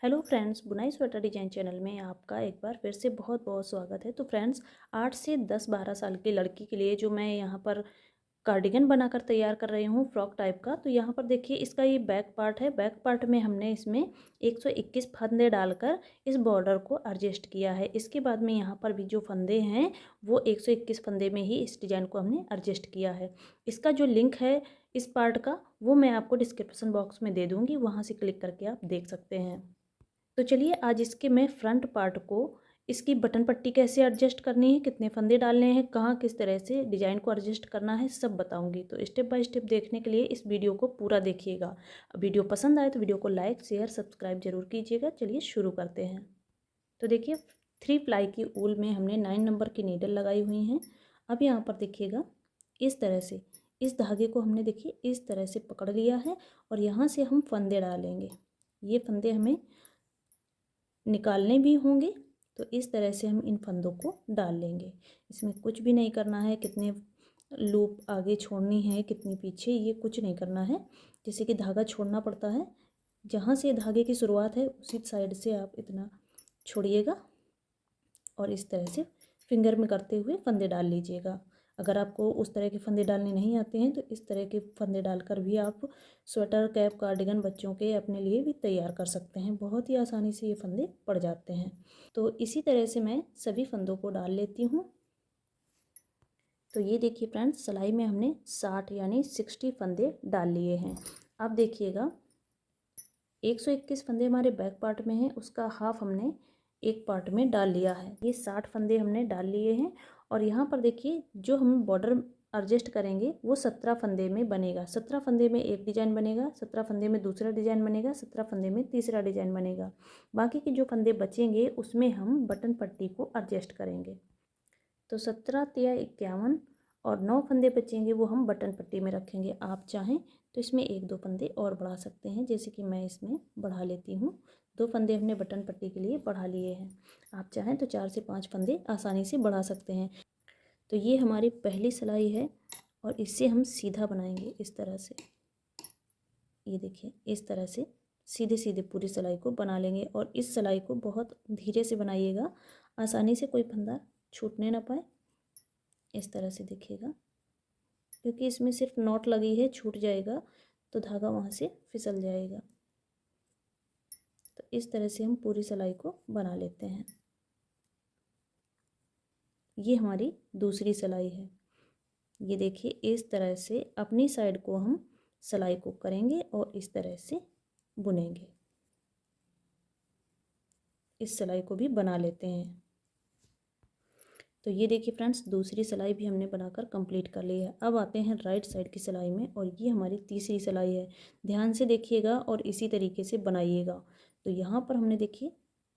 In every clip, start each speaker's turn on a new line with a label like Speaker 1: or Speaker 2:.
Speaker 1: Hello friends, बुनाई sweater design channel में आपका एक बार फिर से बहुत बहुत स्वागत है। तो फ्रेंड्स, 8 से 10-12 साल की लड़की के लिए जो मैं यहाँ पर कार्डिगन बनाकर तैयार कर रही हूँ फ्रॉक टाइप का। तो यहाँ पर देखिए, इसका ये बैक पार्ट है। बैक पार्ट में हमने इसमें 121 फंदे डालकर इस बॉर्डर को एडजस्ट किया है। इसके बाद में यहाँ पर भी जो फंदे हैं वो 121 फंदे में ही इस डिज़ाइन को हमने एडजस्ट किया है। इसका जो लिंक है इस पार्ट का, वो मैं आपको डिस्क्रिप्शन बॉक्स में दे दूँगी, वहाँ से क्लिक करके आप देख सकते हैं। तो चलिए, आज इसके मैं फ्रंट पार्ट को, इसकी बटन पट्टी कैसे एडजस्ट करनी है, कितने फंदे डालने हैं, कहाँ किस तरह से डिज़ाइन को एडजस्ट करना है, सब बताऊंगी। तो स्टेप बाय स्टेप देखने के लिए इस वीडियो को पूरा देखिएगा। वीडियो पसंद आए तो वीडियो को लाइक शेयर सब्सक्राइब जरूर कीजिएगा। चलिए शुरू करते हैं। तो देखिए, 3 प्लाई की ऊल में हमने 9 नंबर की नीडल लगाई हुई हैं। अब यहाँ पर देखिएगा, इस तरह से इस धागे को हमने देखिए इस तरह से पकड़ लिया है और यहाँ से हम फंदे डालेंगे। ये फंदे हमें निकालने भी होंगे, तो इस तरह से हम इन फंदों को डाल लेंगे। इसमें कुछ भी नहीं करना है, कितने लूप आगे छोड़नी है कितनी पीछे, ये कुछ नहीं करना है। जैसे कि धागा छोड़ना पड़ता है, जहाँ से धागे की शुरुआत है उसी साइड से आप इतना छोड़िएगा और इस तरह से फिंगर में करते हुए फंदे डाल लीजिएगा। अगर आपको उस तरह के फंदे डालने नहीं आते हैं तो इस तरह के फंदे डालकर भी आप स्वेटर कैप कार्डिगन बच्चों के अपने लिए भी तैयार कर सकते हैं। बहुत ही आसानी से ये फंदे पड़ जाते हैं। तो इसी तरह से मैं सभी फंदों को डाल लेती हूँ। तो ये देखिए फ्रेंड्स, सिलाई में हमने 60 यानी 60 फंदे डाल लिए हैं। अब देखिएगा, 121 फंदे हमारे बैक पार्ट में हैं, उसका हाफ हमने एक पार्ट में डाल लिया है। ये 60 फंदे हमने डाल लिए हैं और यहाँ पर देखिए, जो हम बॉर्डर एडजस्ट करेंगे वो 17 फंदे में बनेगा। 17 फंदे में एक डिज़ाइन बनेगा, 17 फंदे में दूसरा डिज़ाइन बनेगा, 17 फंदे में तीसरा डिज़ाइन बनेगा। बाकी के जो फंदे बचेंगे उसमें हम बटन पट्टी को एडजस्ट करेंगे। तो 17 तिया 51 और 9 फंदे बचेंगे, वो हम बटन पट्टी में रखेंगे। आप चाहें तो इसमें 1-2 फंदे और बढ़ा सकते हैं, जैसे कि मैं इसमें बढ़ा लेती हूँ। 2 फंदे हमने बटन पट्टी के लिए बढ़ा लिए हैं। आप चाहें तो 4 से 5 फंदे आसानी से बढ़ा सकते हैं। तो ये हमारी पहली सिलाई है और इससे हम सीधा बनाएंगे इस तरह से। ये देखिए, इस तरह से सीधे सीधे पूरी सिलाई को बना लेंगे और इस सिलाई को बहुत धीरे से बनाइएगा, आसानी से कोई फंदा छूटने ना पाए। इस तरह से देखिएगा, क्योंकि इसमें सिर्फ नॉट लगी है, छूट जाएगा तो धागा वहाँ से फिसल जाएगा। तो इस तरह से हम पूरी सिलाई को बना लेते हैं। ये हमारी दूसरी सिलाई है। ये देखिए, इस तरह से अपनी साइड को हम सिलाई को करेंगे और इस तरह से बुनेंगे। इस सिलाई को भी बना लेते हैं। तो ये देखिए फ्रेंड्स, दूसरी सिलाई भी हमने बनाकर कंप्लीट कर ली है। अब आते हैं राइट साइड की सिलाई में और ये हमारी तीसरी सिलाई है। ध्यान से देखिएगा और इसी तरीके से बनाइएगा। तो यहाँ पर हमने देखिए,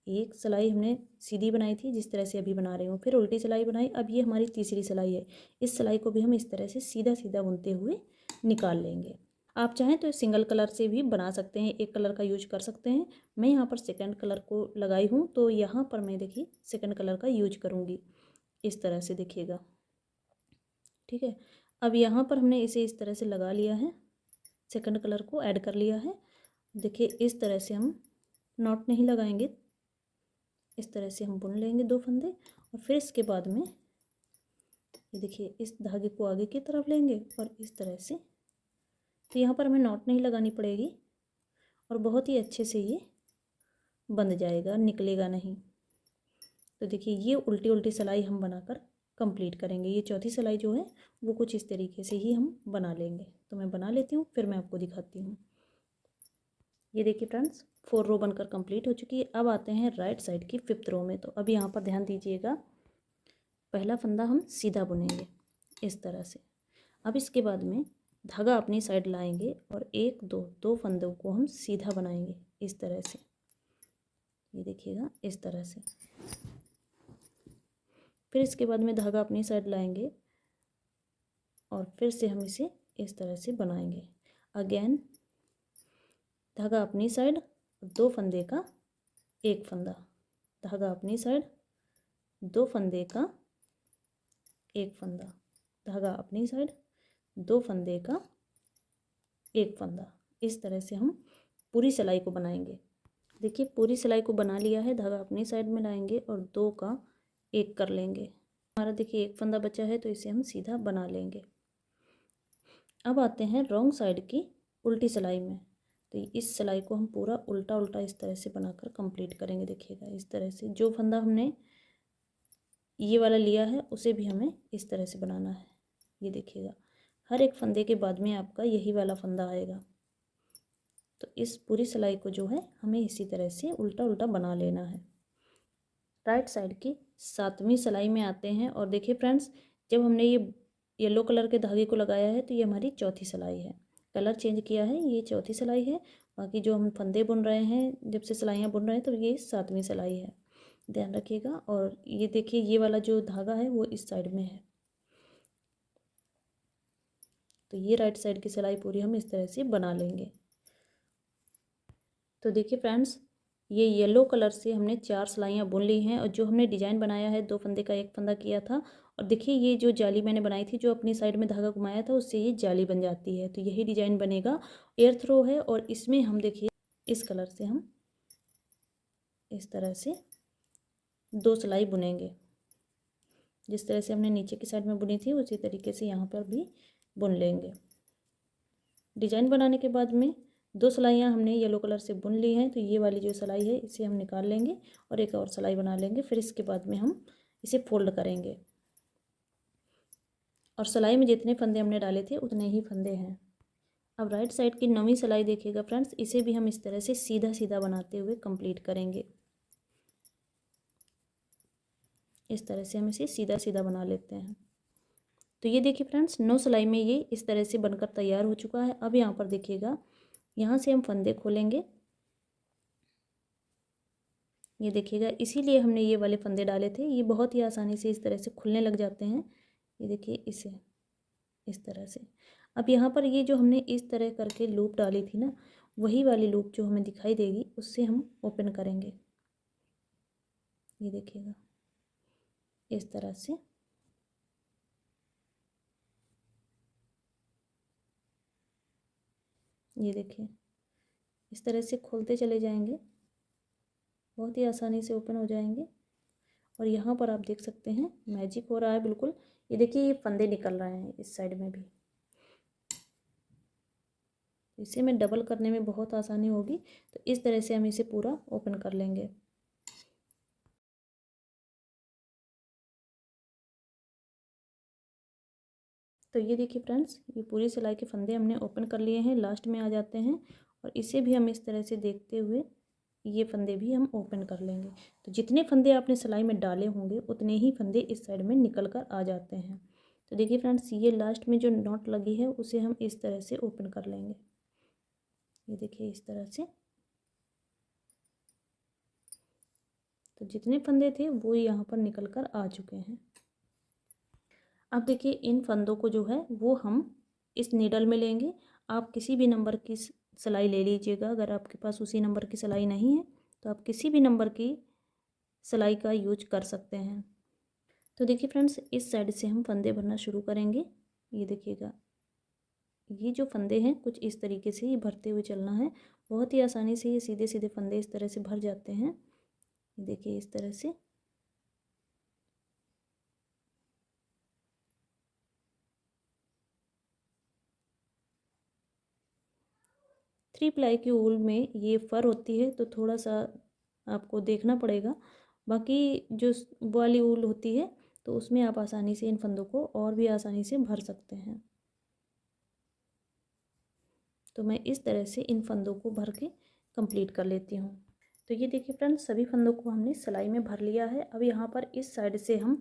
Speaker 1: एक सिलाई हमने सीधी बनाई थी जिस तरह से अभी बना रही हूँ, फिर उल्टी सिलाई बनाई। अब ये हमारी तीसरी सिलाई है। इस सिलाई को भी हम इस तरह से सीधा सीधा बुनते हुए निकाल लेंगे। आप चाहें तो सिंगल कलर से भी बना सकते हैं, एक कलर का यूज कर सकते हैं। मैं यहाँ पर सेकंड कलर को लगाई हूँ, तो यहाँ पर मैं देखिए सेकंड कलर का यूज करूँगी। इस तरह से देखिएगा, ठीक है। अब यहाँ पर हमने इसे इस तरह से लगा लिया है, सेकंड कलर को ऐड कर लिया है। देखिए, इस तरह से हम नॉट नहीं लगाएंगे, इस तरह से हम बुन लेंगे 2 फंदे और फिर इसके बाद में ये देखिए, इस धागे को आगे की तरफ लेंगे और इस तरह से। तो यहाँ पर हमें नॉट नहीं लगानी पड़ेगी और बहुत ही अच्छे से ये बंध जाएगा, निकलेगा नहीं। तो देखिए, ये उल्टी उल्टी सिलाई हम बनाकर कंप्लीट करेंगे। ये चौथी सिलाई जो है वो कुछ इस तरीके से ही हम बना लेंगे। तो मैं बना लेती हूँ, फिर मैं आपको दिखाती हूँ। ये देखिए फ्रेंड्स, 4 रो बनकर कंप्लीट हो चुकी है। अब आते हैं राइट साइड की 5th रो में। तो अब यहाँ पर ध्यान दीजिएगा, पहला फंदा हम सीधा बुनेंगे इस तरह से। अब इसके बाद में धागा अपनी साइड लाएंगे और 1-2 फंदों को हम सीधा बनाएंगे इस तरह से। ये देखिएगा, इस तरह से। फिर इसके बाद में धागा अपनी साइड लाएंगे और फिर से हम इसे इस तरह से बनाएंगे। अगेन धागा अपनी साइड, 2 फंदे का एक फंदा, धागा अपनी साइड, 2 फंदे का एक फंदा, धागा अपनी साइड, 2 फंदे का एक फंदा। इस तरह से हम पूरी सिलाई को बनाएंगे। देखिए पूरी सिलाई को बना लिया है। धागा अपनी साइड में लाएंगे और 2 का 1 कर लेंगे। हमारा देखिए एक फंदा बचा है तो इसे हम सीधा बना लेंगे। अब आते हैं रॉन्ग साइड की उल्टी सिलाई में। तो इस सिलाई को हम पूरा उल्टा उल्टा इस तरह से बनाकर कंप्लीट करेंगे। देखिएगा इस तरह से जो फंदा हमने ये वाला लिया है उसे भी हमें इस तरह से बनाना है। ये देखिएगा हर एक फंदे के बाद में आपका यही वाला फंदा आएगा। तो इस पूरी सिलाई को जो है हमें इसी तरह से उल्टा उल्टा बना लेना है। राइट साइड की 7वीं सिलाई में आते हैं और देखिए फ्रेंड्स, जब हमने ये येलो कलर के धागे को लगाया है तो ये हमारी चौथी सिलाई है। कलर चेंज किया है, ये चौथी सिलाई है। बाकी जो हम फंदे बुन रहे हैं, जब से सिलाइयाँ बुन रहे हैं, तो ये 7वीं सिलाई है, ध्यान रखिएगा। और ये देखिए ये वाला जो धागा है वो इस साइड में है। तो ये राइट साइड की सिलाई पूरी हम इस तरह से बना लेंगे। तो देखिए फ्रेंड्स, ये येलो कलर से हमने 4 सिलाइयाँ बुन ली हैं और जो हमने डिजाइन बनाया है 2 फंदे का 1 फंदा किया था। और देखिए ये जो जाली मैंने बनाई थी, जो अपनी साइड में धागा घुमाया था, उससे ये जाली बन जाती है। तो यही डिजाइन बनेगा। एयर थ्रो है और इसमें हम देखिए इस कलर से हम इस तरह से 2 सिलाई बुनेंगे। जिस तरह से हमने नीचे की साइड में बुनी थी उसी तरीके से यहाँ पर भी बुन लेंगे। डिजाइन बनाने के बाद में 2 सिलाइयाँ हमने येलो कलर से बुन ली हैं। तो ये वाली जो सिलाई है इसे हम निकाल लेंगे और एक और सिलाई बना लेंगे। फिर इसके बाद में हम इसे फोल्ड करेंगे और सिलाई में जितने फंदे हमने डाले थे उतने ही फंदे हैं। अब राइट साइड की 9वीं सिलाई देखिएगा फ्रेंड्स, इसे भी हम इस तरह से सीधा सीधा बनाते हुए कंप्लीट करेंगे। इस तरह से हम इसे सीधा सीधा बना लेते हैं। तो ये देखिए फ्रेंड्स, 9 सिलाई में ये इस तरह से बनकर तैयार हो चुका है। अब यहाँ पर देखिएगा, यहाँ से हम फंदे खोलेंगे। ये देखिएगा, इसीलिए हमने ये वाले फंदे डाले थे। ये बहुत ही आसानी से इस तरह से खुलने लग जाते हैं। ये देखिए इसे इस तरह से। अब यहाँ पर ये जो हमने इस तरह करके लूप डाली थी ना, वही वाली लूप जो हमें दिखाई देगी उससे हम ओपन करेंगे। ये देखिएगा इस तरह से। ये देखिए इस तरह से खोलते चले जाएंगे, बहुत ही आसानी से ओपन हो जाएंगे। और यहाँ पर आप देख सकते हैं मैजिक हो रहा है बिल्कुल। ये देखिए ये फंदे निकल रहे हैं इस साइड में भी। इसे में डबल करने में बहुत आसानी होगी। तो इस तरह से हम इसे पूरा ओपन कर लेंगे। तो ये देखिए फ्रेंड्स, ये पूरी सिलाई के फंदे हमने ओपन कर लिए हैं। लास्ट में आ जाते हैं और इसे भी हम इस तरह से देखते हुए ये फंदे भी हम ओपन कर लेंगे। तो जितने फंदे आपने सिलाई में डाले होंगे उतने ही फंदे इस साइड में निकल कर आ जाते हैं। तो देखिए फ्रेंड्स, ये लास्ट में जो नॉट लगी है उसे हम इस तरह से ओपन कर लेंगे। ये देखिए इस तरह से। तो जितने फंदे थे वो यहाँ पर निकल कर आ चुके हैं। अब देखिए इन फंदों को जो है वो हम इस नीडल में लेंगे। आप किसी भी नंबर की सिलाई ले लीजिएगा। अगर आपके पास उसी नंबर की सिलाई नहीं है तो आप किसी भी नंबर की सिलाई का यूज कर सकते हैं। तो देखिए फ्रेंड्स, इस साइड से हम फंदे भरना शुरू करेंगे। ये देखिएगा, ये जो फंदे हैं कुछ इस तरीके से ही भरते हुए चलना है। बहुत ही आसानी से ये सीधे सीधे फंदे इस तरह से भर जाते हैं। ये देखिए इस तरह से। 3 प्लाई की ऊल में ये फर होती है तो थोड़ा सा आपको देखना पड़ेगा। बाकी जो वाली ऊल होती है तो उसमें आप आसानी से इन फंदों को और भी आसानी से भर सकते हैं। तो मैं इस तरह से इन फंदों को भर के कंप्लीट कर लेती हूँ। तो ये देखिए फ्रेंड्स, सभी फंदों को हमने सिलाई में भर लिया है। अब यहाँ पर इस साइड से हम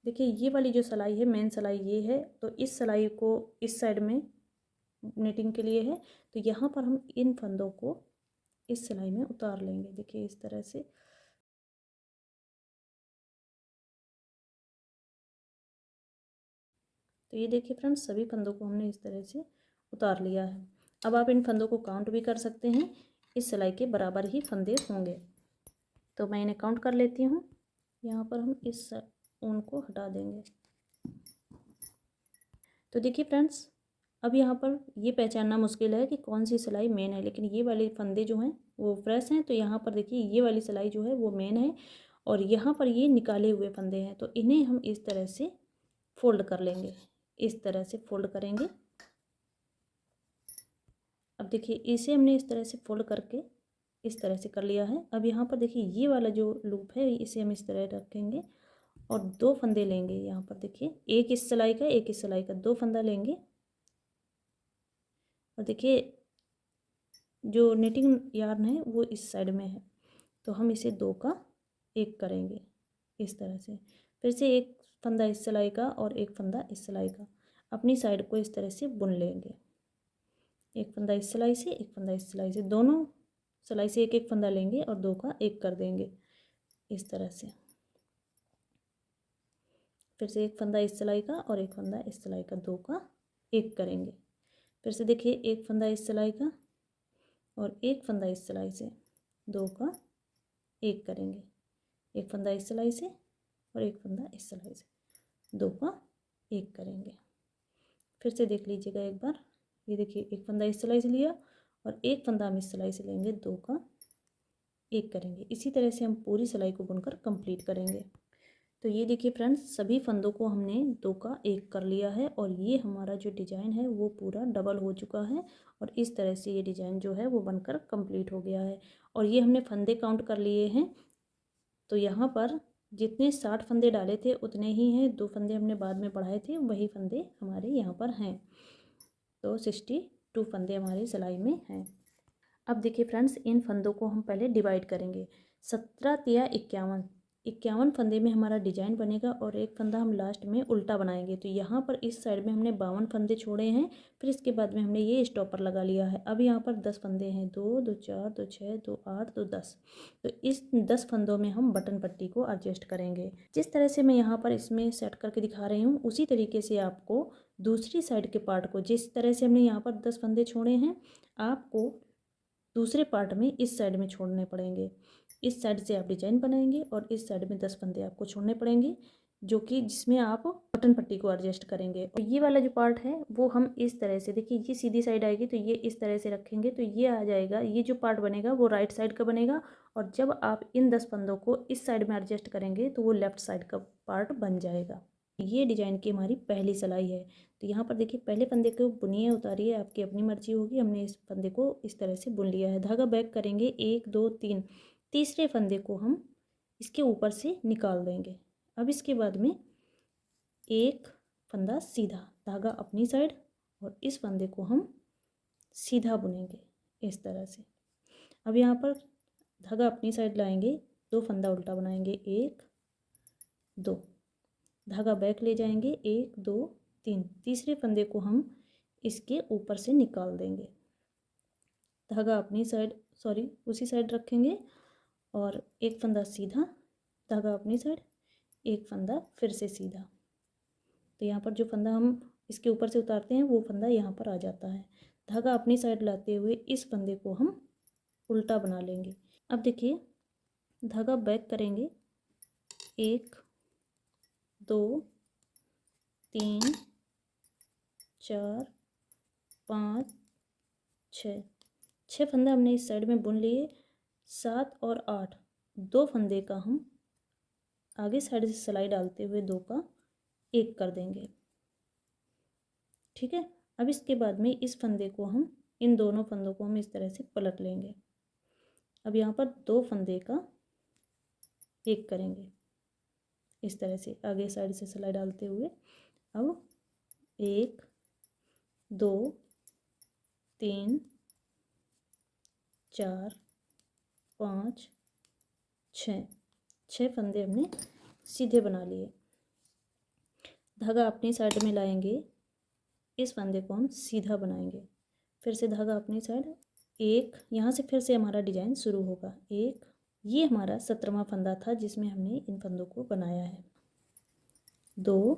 Speaker 1: देखिए, ये वाली जो सिलाई है मेन सिलाई ये है। तो इस सिलाई को इस साइड में निटिंग के लिए है। तो यहाँ पर हम इन फंदों को इस सिलाई में उतार लेंगे। देखिए इस तरह से। तो ये देखिए फ्रेंड्स, सभी फंदों को हमने इस तरह से उतार लिया है। अब आप इन फंदों को काउंट भी कर सकते हैं। इस सिलाई के बराबर ही फंदे होंगे। तो मैं इन्हें काउंट कर लेती हूँ। यहाँ पर हम इस ऊन को हटा देंगे। तो देखिए फ्रेंड्स, अब यहाँ पर ये पहचानना मुश्किल है कि कौन सी सिलाई मेन है, लेकिन ये वाले फंदे जो हैं वो फ्रेश हैं। तो यहाँ पर देखिए ये वाली सिलाई जो है वो मेन है और यहाँ पर ये निकाले हुए फंदे हैं। तो इन्हें हम इस तरह से फोल्ड कर लेंगे, इस तरह से फोल्ड करेंगे। अब देखिए इसे हमने इस तरह से फोल्ड करके इस तरह से कर लिया है। अब यहाँ पर देखिए ये वाला जो लूप है इसे हम इस तरह रखेंगे और दो फंदे लेंगे। यहाँ पर देखिए एक इस सिलाई का, एक इस सिलाई का, दो फंदा लेंगे। और देखिए जो निटिंग यार्न है वो इस साइड में है, तो हम इसे दो का एक करेंगे इस तरह से। फिर से एक फंदा इस सिलाई का और एक फंदा इस सिलाई का, अपनी साइड को इस तरह से बुन लेंगे। एक फंदा इस सिलाई से, एक फंदा इस सिलाई से, दोनों सिलाई से एक एक फंदा लेंगे और दो का एक कर देंगे इस तरह से। फिर से एक फंदा इस सिलाई का और एक फंदा इस सिलाई का, दो का एक करेंगे। फिर से देखिए एक फंदा इस सिलाई का और एक फंदा इस सिलाई से, दो का एक करेंगे। एक फंदा इस सिलाई से और एक फंदा इस सिलाई से, दो का एक करेंगे। फिर से देख लीजिएगा एक बार, ये देखिए एक फंदा इस सिलाई से लिया और एक फंदा हम इस सिलाई से लेंगे, दो का एक करेंगे। इसी तरह से हम पूरी सिलाई को बुनकर कंप्लीट करेंगे। तो ये देखिए फ्रेंड्स, सभी फंदों को हमने दो का एक कर लिया है और ये हमारा जो डिज़ाइन है वो पूरा डबल हो चुका है और इस तरह से ये डिज़ाइन जो है वो बनकर कंप्लीट हो गया है। और ये हमने फंदे काउंट कर लिए हैं, तो यहाँ पर जितने 60 फंदे डाले थे उतने ही हैं, दो फंदे हमने बाद में बढ़ाए थे, वही फंदे हमारे यहाँ पर हैं। तो 62 फंदे हमारी सिलाई में हैं। अब देखिए फ्रेंड्स, इन फंदों को हम पहले डिवाइड करेंगे। 17 तिया 51, 51 फंदे में हमारा डिजाइन बनेगा और एक फंदा हम लास्ट में उल्टा बनाएंगे। तो यहाँ पर इस साइड में हमने 52 फंदे छोड़े हैं, फिर इसके बाद में हमने ये स्टॉपर लगा लिया है। अब यहाँ पर 10 फंदे हैं, 2 2 4 2 6 2 8 2 10। तो इस 10 फंदों में हम बटन पट्टी को एडजस्ट करेंगे। जिस तरह से मैं यहाँ पर इसमें सेट करके दिखा रही हूँ उसी तरीके से आपको दूसरी साइड के पार्ट को, जिस तरह से हमने यहाँ पर 10 फंदे छोड़े हैं, आपको दूसरे पार्ट में इस साइड में छोड़ने पड़ेंगे। इस साइड से आप डिजाइन बनाएंगे और इस साइड में 10 फंदे आपको छोड़ने पड़ेंगे, जो कि जिसमें आप बटन पट्टी को एडजस्ट करेंगे। और ये वाला जो पार्ट है वो हम इस तरह से, देखिए ये सीधी साइड आएगी तो ये इस तरह से रखेंगे तो ये आ जाएगा। ये जो पार्ट बनेगा वो राइट साइड का बनेगा और जब आप इन 10 फंदों को इस साइड में एडजस्ट करेंगे तो वो लेफ्ट साइड का पार्ट बन जाएगा। ये डिजाइन की हमारी पहली सिलाई है। तो यहाँ पर देखिए पहले फंदे को बुनिए उतारिए, आपकी अपनी मर्जी होगी। हमने इस फंदे को इस तरह से बुन लिया है। धागा बैक करेंगे, 1 2 3, तीसरे फंदे को हम इसके ऊपर से निकाल देंगे। अब इसके बाद में एक फंदा सीधा, धागा अपनी साइड और इस फंदे को हम सीधा बुनेंगे इस तरह से। अब यहाँ पर धागा अपनी साइड लाएंगे, दो फंदा उल्टा बनाएंगे, 1 2, धागा बैक ले जाएंगे, 1 2 3, तीसरे फंदे को हम इसके ऊपर से निकाल देंगे। धागा अपनी साइड, सॉरी उसी साइड रखेंगे और एक फंदा सीधा, धागा अपनी साइड, एक फंदा फिर से सीधा। तो यहाँ पर जो फंदा हम इसके ऊपर से उतारते हैं वो फंदा यहाँ पर आ जाता है। धागा अपनी साइड लाते हुए इस फंदे को हम उल्टा बना लेंगे। अब देखिए धागा बैक करेंगे, 1 2 3 4 5 6, 6 फंदा हमने इस साइड में बुन लिए। 7 और 8, दो फंदे का हम आगे साइड से सिलाई डालते हुए दो का एक कर देंगे। ठीक है। अब इसके बाद में इस फंदे को हम, इन दोनों फंदों को हम इस तरह से पलट लेंगे। अब यहाँ पर दो फंदे का एक करेंगे इस तरह से आगे साइड से सिलाई डालते हुए। अब 1 2 3 4 5 6, 6 फंदे हमने सीधे बना लिए। धागा अपनी साइड में लाएंगे, इस फंदे को हम सीधा बनाएंगे। फिर से धागा अपनी साइड, एक, यहाँ से फिर से हमारा डिजाइन शुरू होगा। एक, ये हमारा 17वां फंदा था जिसमें हमने इन फंदों को बनाया है। 2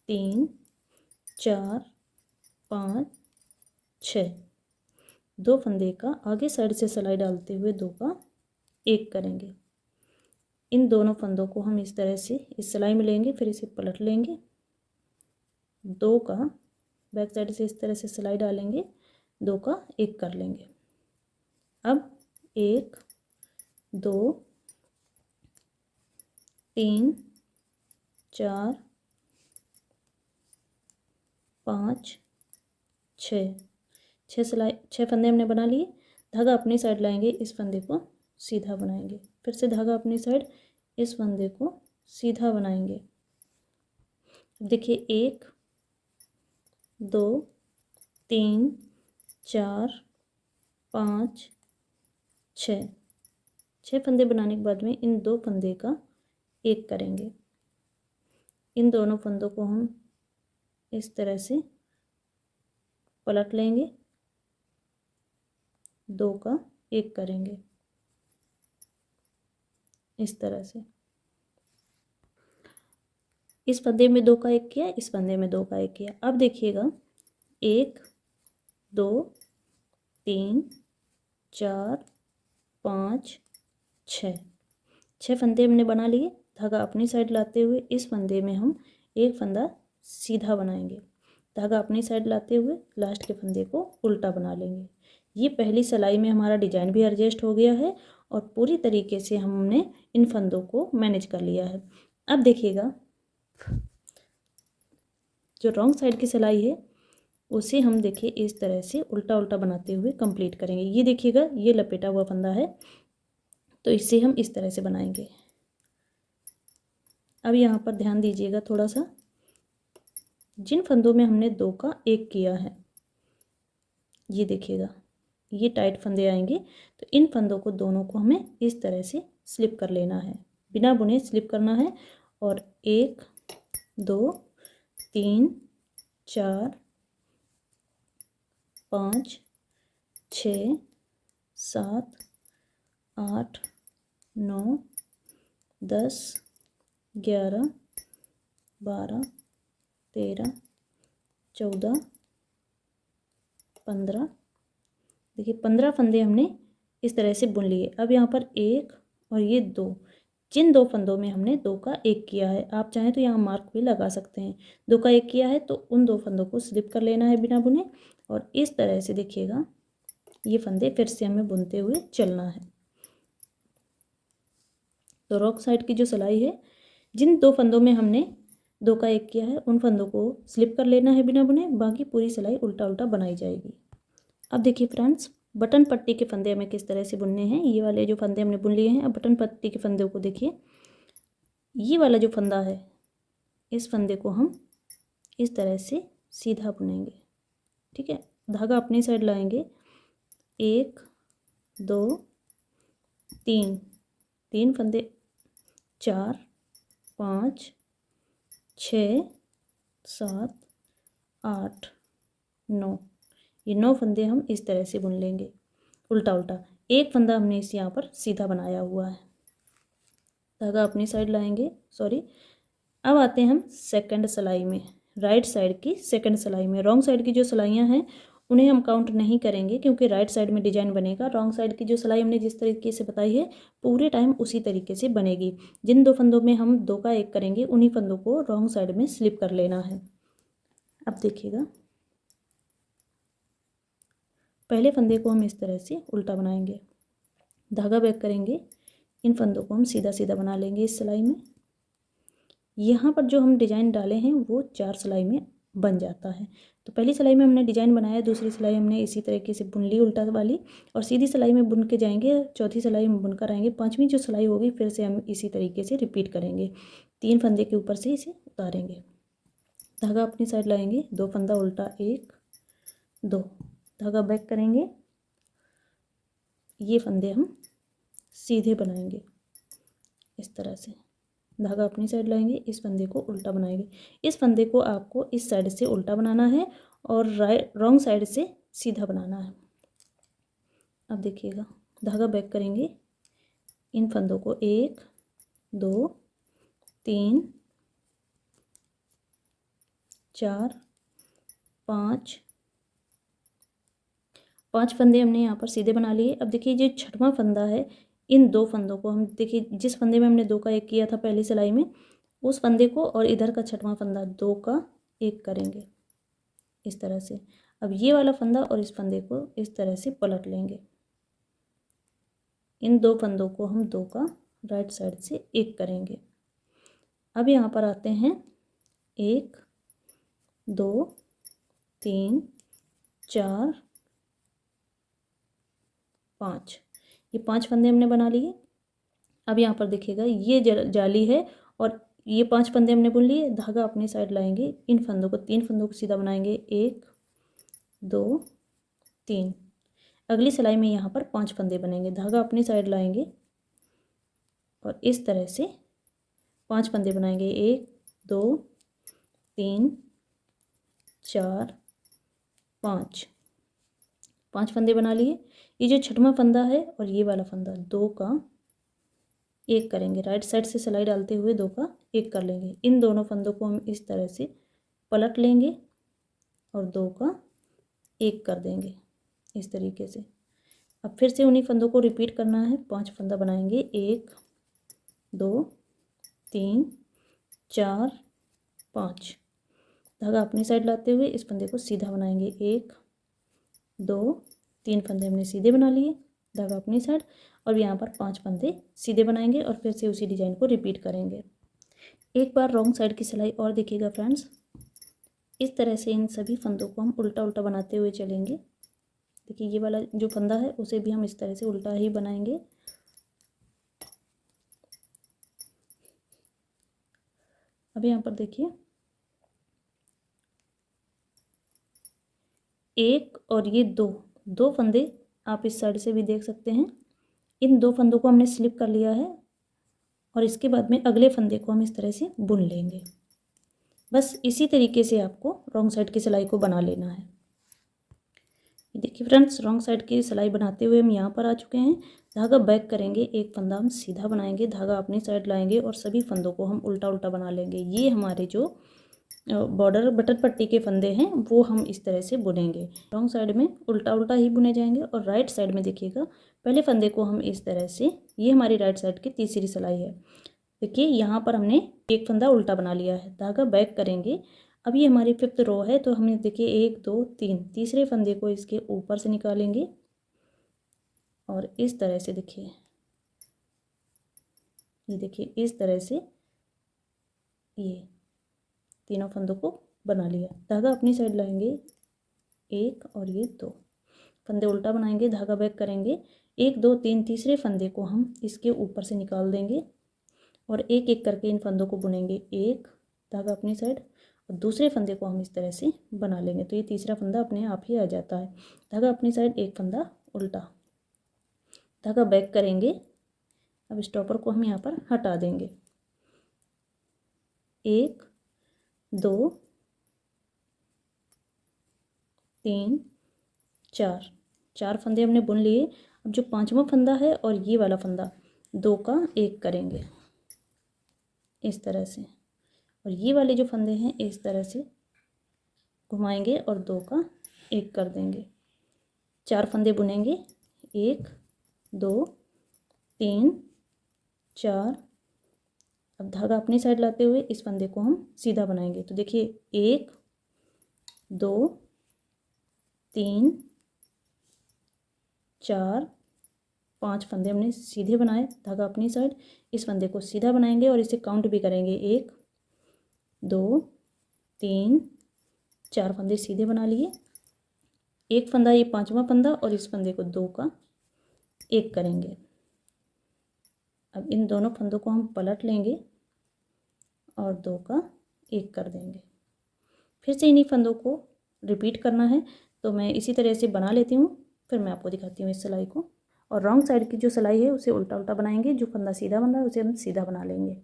Speaker 1: 3 4 5 6, दो फंदे का आगे साइड से सिलाई डालते हुए दो का एक करेंगे। इन दोनों फंदों को हम इस तरह से इस सिलाई में लेंगे, फिर इसे पलट लेंगे, दो का बैक साइड से इस तरह से सिलाई डालेंगे, दो का एक कर लेंगे। अब 1 2 3 4 5 6 6 फंदे हमने बना लिए। धागा अपनी साइड लाएंगे, इस फंदे को सीधा बनाएंगे, फिर से धागा अपनी साइड, इस फंदे को सीधा बनाएंगे। देखिए 1 2 3 4 5 6 फंदे बनाने के बाद में इन 2 फंदे का एक करेंगे। इन दोनों फंदों को हम इस तरह से पलट लेंगे, 2 का एक करेंगे इस तरह से। इस फंदे में 2 का एक किया, इस फंदे में 2 का एक किया। अब देखिएगा 1 2 3 4 5 6 फंदे हमने बना लिए। धागा अपनी साइड लाते हुए इस फंदे में हम एक फंदा सीधा बनाएंगे। धागा अपनी साइड लाते हुए लास्ट के फंदे को उल्टा बना लेंगे। ये पहली सिलाई में हमारा डिजाइन भी एडजस्ट हो गया है और पूरी तरीके से हमने इन फंदों को मैनेज कर लिया है। अब देखिएगा जो रॉन्ग साइड की सिलाई है उसे हम देखिए इस तरह से उल्टा उल्टा बनाते हुए कंप्लीट करेंगे। ये देखिएगा ये लपेटा हुआ फंदा है, तो इसे हम इस तरह से बनाएंगे। अब यहाँ पर ध्यान दीजिएगा थोड़ा सा, जिन फंदों में हमने 2 का एक किया है, ये देखिएगा ये टाइट फंदे आएंगे, तो इन फंदों को दोनों को हमें इस तरह से स्लिप कर लेना है, बिना बुने स्लिप करना है। और 1 2 3 4 5 6 7 8 9 10 11 12 13 14 15, देखिए 15 फंदे हमने इस तरह से बुन लिए। अब यहाँ पर 1 और ये 2, जिन 2 फंदों में हमने 2 का एक किया है, आप चाहें तो यहाँ मार्क भी लगा सकते हैं। 2 का एक किया है तो उन 2 फंदों को स्लिप कर लेना है बिना बुने, और इस तरह से देखिएगा ये फंदे फिर से हमें बुनते हुए चलना है। तो रॉन्ग साइड की जो सिलाई है, जिन 2 फंदों में हमने 2 का एक किया है उन फंदों को स्लिप कर लेना है बिना बुने, बाकी पूरी सिलाई उल्टा उल्टा बनाई जाएगी। अब देखिए फ्रेंड्स, बटन पट्टी के फंदे हमें किस तरह से बुनने हैं। ये वाले जो फंदे हमने बुन लिए हैं, अब बटन पट्टी के फंदों को देखिए। ये वाला जो फंदा है, इस फंदे को हम इस तरह से सीधा बुनेंगे, ठीक है। धागा अपनी साइड लाएंगे, 1 2 3 फंदे, 4 5 6 7 8 9, ये 9 फंदे हम इस तरह से बुन लेंगे उल्टा उल्टा। एक फंदा हमने इस यहाँ पर सीधा बनाया हुआ है। धागा अपनी साइड लाएंगे, सॉरी। अब आते हैं हम सेकंड सिलाई में, राइट साइड की सेकंड सिलाई में। रॉन्ग साइड की जो सिलाइयाँ हैं उन्हें हम काउंट नहीं करेंगे, क्योंकि राइट साइड में डिजाइन बनेगा। रॉन्ग साइड की जो सिलाई हमने जिस तरीके से बताई है पूरे टाइम उसी तरीके से बनेगी। जिन 2 फंदों में हम 2 का एक करेंगे उन्हीं फंदों को रॉन्ग साइड में स्लिप कर लेना है। अब देखिएगा पहले फंदे को हम इस तरह से उल्टा बनाएंगे, धागा बैक करेंगे, इन फंदों को हम सीधा सीधा बना लेंगे इस सिलाई में। यहाँ पर जो हम डिजाइन डाले हैं वो 4 सिलाई में बन जाता है। तो पहली सिलाई में हमने डिजाइन बनाया, दूसरी सिलाई हमने इसी तरीके से बुन ली उल्टा वाली, और सीधी सिलाई में बुन के जाएंगे, चौथी सिलाई में बुनकर आएंगे, पांचवी जो सिलाई होगी फिर से हम इसी तरीके से रिपीट करेंगे। 3 फंदे के ऊपर से इसे उतारेंगे, धागा अपनी साइड लाएंगे, 2 फंदा उल्टा, 1 2, धागा बैक करेंगे, ये फंदे हम सीधे बनाएंगे इस तरह से। धागा अपनी साइड लाएंगे, इस फंदे को उल्टा बनाएंगे। इस फंदे को आपको इस साइड से उल्टा बनाना है और रॉन्ग साइड से सीधा बनाना है। अब देखिएगा धागा बैक करेंगे, इन फंदों को 1 2 3 4 5 फंदे हमने यहाँ पर सीधे बना लिए। अब देखिए जो छठवां फंदा है, इन 2 फंदों को हम देखिए, जिस फंदे में हमने 2 का एक किया था पहली सिलाई में, उस फंदे को और इधर का छठवां फंदा 2 का एक करेंगे इस तरह से। अब ये वाला फंदा और इस फंदे को इस तरह से पलट लेंगे, इन 2 फंदों को हम 2 का राइट साइड से एक करेंगे। अब यहाँ पर आते हैं 1 2 3 4 5, ये 5 फंदे हमने बना लिए। अब यहाँ पर देखिएगा ये जाली है और ये 5 फंदे हमने बुन लिए। धागा अपनी साइड लाएंगे, इन फंदों को 3 फंदों को सीधा बनाएंगे, 1 2 3। अगली सिलाई में यहाँ पर 5 फंदे बनेंगे। धागा अपनी साइड लाएंगे और इस तरह से 5 फंदे बनाएंगे, 1 2 3 4 5 फंदे बना लिए। ये जो छठवां फंदा है और ये वाला फंदा 2 का एक करेंगे। राइट साइड से सिलाई डालते हुए 2 का एक कर लेंगे। इन दोनों फंदों को हम इस तरह से पलट लेंगे और 2 का एक कर देंगे इस तरीके से। अब फिर से उन्हीं फंदों को रिपीट करना है। 5 फंदा बनाएंगे, 1 2 3 4 5। धागा अपनी साइड लाते हुए इस फंदे को सीधा बनाएंगे, 1 2 3 फंदे हमने सीधे बना लिए। धागा अपनी साइड और यहाँ पर 5 फंदे सीधे बनाएंगे और फिर से उसी डिजाइन को रिपीट करेंगे। एक बार रॉन्ग साइड की सिलाई और देखिएगा फ्रेंड्स। इस तरह से इन सभी फंदों को हम उल्टा उल्टा बनाते हुए चलेंगे। देखिए ये वाला जो फंदा है उसे भी हम इस तरह से उल्टा ही बनाएंगे। अब यहाँ पर देखिए 1 और ये 2 फंदे आप इस साइड से भी देख सकते हैं। इन 2 फंदों को हमने स्लिप कर लिया है और इसके बाद में अगले फंदे को हम इस तरह से बुन लेंगे। बस इसी तरीके से आपको रॉन्ग साइड की सिलाई को बना लेना है। देखिए फ्रेंड्स, रॉन्ग साइड की सिलाई बनाते हुए हम यहाँ पर आ चुके हैं। धागा बैक करेंगे, एक फंदा हम सीधा बनाएंगे, धागा अपनी साइड लाएंगे और सभी फंदों को हम उल्टा उल्टा बना लेंगे। ये हमारे जो बॉर्डर बटन पट्टी के फंदे हैं वो हम इस तरह से बुनेंगे। रॉन्ग साइड में उल्टा उल्टा ही बुने जाएंगे और राइट साइड में देखिएगा पहले फंदे को हम इस तरह से, ये हमारी राइट साइड की तीसरी सिलाई है। देखिए यहाँ पर हमने एक फंदा उल्टा बना लिया है। धागा बैक करेंगे। अब ये हमारी 5th रो है तो हमने देखिए 1 2 3 तीसरे फंदे को इसके ऊपर से निकालेंगे और इस तरह से देखिए, ये देखिए इस तरह से ये तीनों फंदों को बना लिया। धागा अपनी साइड लाएंगे, 1 और ये 2 फंदे उल्टा बनाएंगे, धागा बैक करेंगे, 1 2 3 तीसरे फंदे को हम इसके ऊपर से निकाल देंगे और एक एक करके इन फंदों को बुनेंगे। 1 धागा अपनी साइड और दूसरे फंदे को हम इस तरह से बना लेंगे तो ये तीसरा फंदा अपने आप ही आ जाता है। धागा अपनी साइड, एक फंदा उल्टा, धागा बैक करेंगे। अब स्टॉपर को हम यहाँ पर हटा देंगे। 1 2 3 4 फंदे हमने बुन लिए। अब जो 5वां फंदा है और ये वाला फंदा 2 का एक करेंगे इस तरह से, और ये वाले जो फंदे हैं इस तरह से घुमाएंगे और 2 का एक कर देंगे। 4 फंदे बुनेंगे, 1 2 3 4। अब धागा अपनी साइड लाते हुए इस फंदे को हम सीधा बनाएंगे तो देखिए 1 2 3 4 5 फंदे हमने सीधे बनाए। धागा अपनी साइड, इस फंदे को सीधा बनाएंगे और इसे काउंट भी करेंगे, 1 2 3 4 फंदे सीधे बना लिए। एक फंदा, ये 5वां फंदा और इस फंदे को 2 का एक करेंगे। अब इन दोनों फंदों को हम पलट लेंगे और 2 का एक कर देंगे। फिर से इन्हीं फंदों को रिपीट करना है तो मैं इसी तरह से बना लेती हूँ, फिर मैं आपको दिखाती हूँ इस सिलाई को। और रॉन्ग साइड की जो सिलाई है उसे उल्टा उल्टा बनाएंगे, जो फंदा सीधा बन रहा है उसे हम सीधा बना लेंगे।